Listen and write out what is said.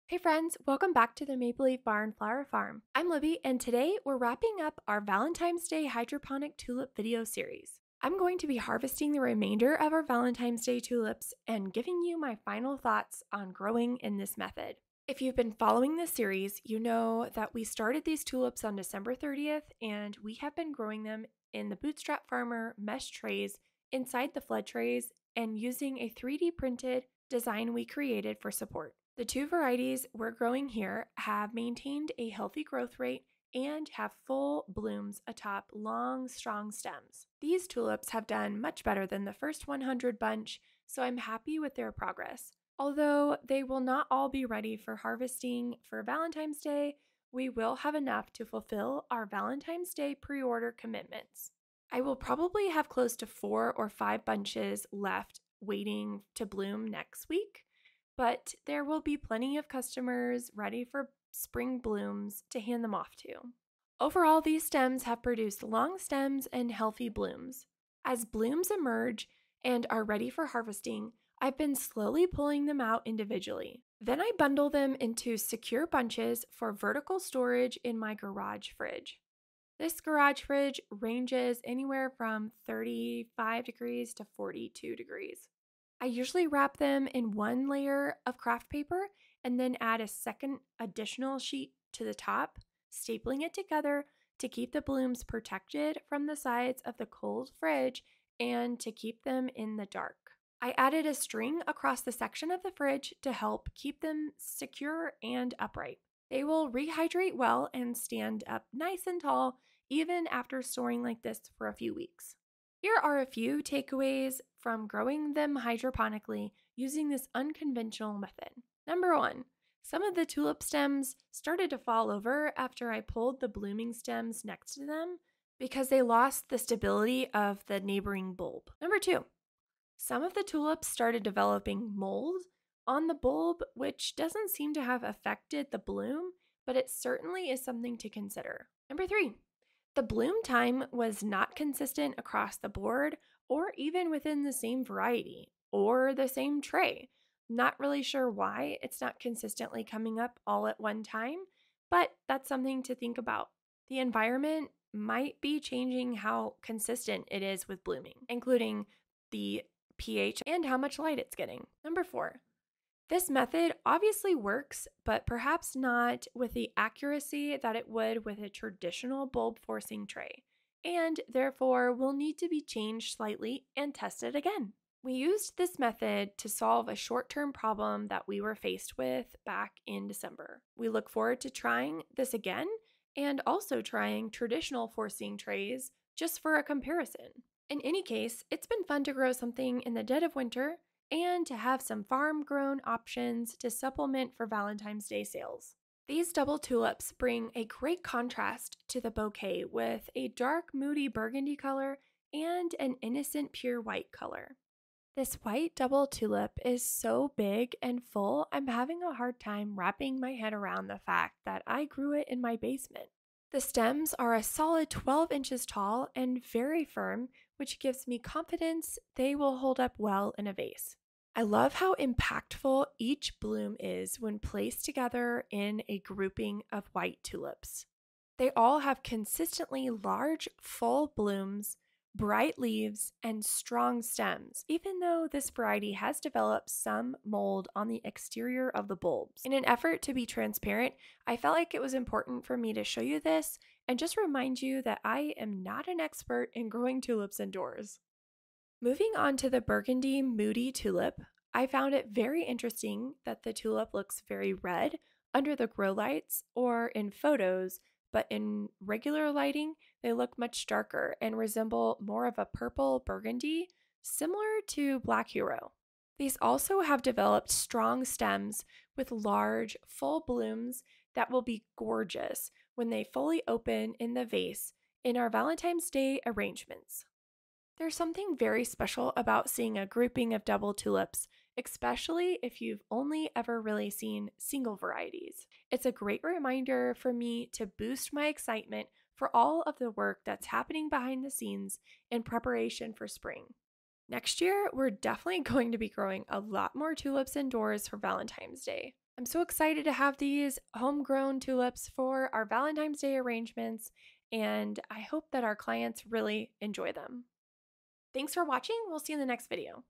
Hey friends, welcome back to the Maple Leaf Barn Flower Farm. I'm Libby, and today we're wrapping up our Valentine's Day hydroponic tulip video series. I'm going to be harvesting the remainder of our Valentine's Day tulips and giving you my final thoughts on growing in this method. If you've been following this series, you know that we started these tulips on December 30th, and we have been growing them in the Bootstrap Farmer mesh trays inside the flood trays and using a 3D printed design we created for support. The two varieties we're growing here have maintained a healthy growth rate and have full blooms atop long, strong stems. These tulips have done much better than the first 100 bunch, so I'm happy with their progress. Although they will not all be ready for harvesting for Valentine's Day, we will have enough to fulfill our Valentine's Day pre-order commitments. I will probably have close to 4 or 5 bunches left waiting to bloom next week, but there will be plenty of customers ready for spring blooms to hand them off to. Overall, these stems have produced long stems and healthy blooms. As blooms emerge and are ready for harvesting, I've been slowly pulling them out individually. Then I bundle them into secure bunches for vertical storage in my garage fridge. This garage fridge ranges anywhere from 35 degrees to 42 degrees. I usually wrap them in one layer of craft paper and then add a second additional sheet to the top, stapling it together to keep the blooms protected from the sides of the cold fridge and to keep them in the dark. I added a string across the section of the fridge to help keep them secure and upright. They will rehydrate well and stand up nice and tall even after storing like this for a few weeks. Here are a few takeaways from growing them hydroponically using this unconventional method. Number 1, some of the tulip stems started to fall over after I pulled the blooming stems next to them because they lost the stability of the neighboring bulb. Number 2, some of the tulips started developing mold on the bulb, which doesn't seem to have affected the bloom, but it certainly is something to consider. Number 3, the bloom time was not consistent across the board or even within the same variety or the same tray. Not really sure why it's not consistently coming up all at one time, but that's something to think about. The environment might be changing how consistent it is with blooming, including the pH and how much light it's getting. Number 4, this method obviously works, but perhaps not with the accuracy that it would with a traditional bulb forcing tray, and therefore will need to be changed slightly and tested again. We used this method to solve a short-term problem that we were faced with back in December. We look forward to trying this again and also trying traditional forcing trays just for a comparison. In any case, it's been fun to grow something in the dead of winter and to have some farm-grown options to supplement for Valentine's Day sales. These double tulips bring a great contrast to the bouquet with a dark, moody burgundy color and an innocent, pure white color. This white double tulip is so big and full, I'm having a hard time wrapping my head around the fact that I grew it in my basement. The stems are a solid 12 inches tall and very firm, which gives me confidence they will hold up well in a vase. I love how impactful each bloom is when placed together in a grouping of white tulips. They all have consistently large, full blooms, bright leaves, and strong stems, even though this variety has developed some mold on the exterior of the bulbs. In an effort to be transparent, I felt like it was important for me to show you this and just remind you that I am not an expert in growing tulips indoors. Moving on to the burgundy moody tulip, I found it very interesting that the tulip looks very red under the grow lights or in photos, but in regular lighting, they look much darker and resemble more of a purple burgundy, similar to Black Hero. These also have developed strong stems with large, full blooms that will be gorgeous when they fully open in the vase in our Valentine's Day arrangements. There's something very special about seeing a grouping of double tulips, especially if you've only ever really seen single varieties. It's a great reminder for me to boost my excitement for all of the work that's happening behind the scenes in preparation for spring. Next year, we're definitely going to be growing a lot more tulips indoors for Valentine's Day. I'm so excited to have these homegrown tulips for our Valentine's Day arrangements, and I hope that our clients really enjoy them. Thanks for watching. We'll see you in the next video.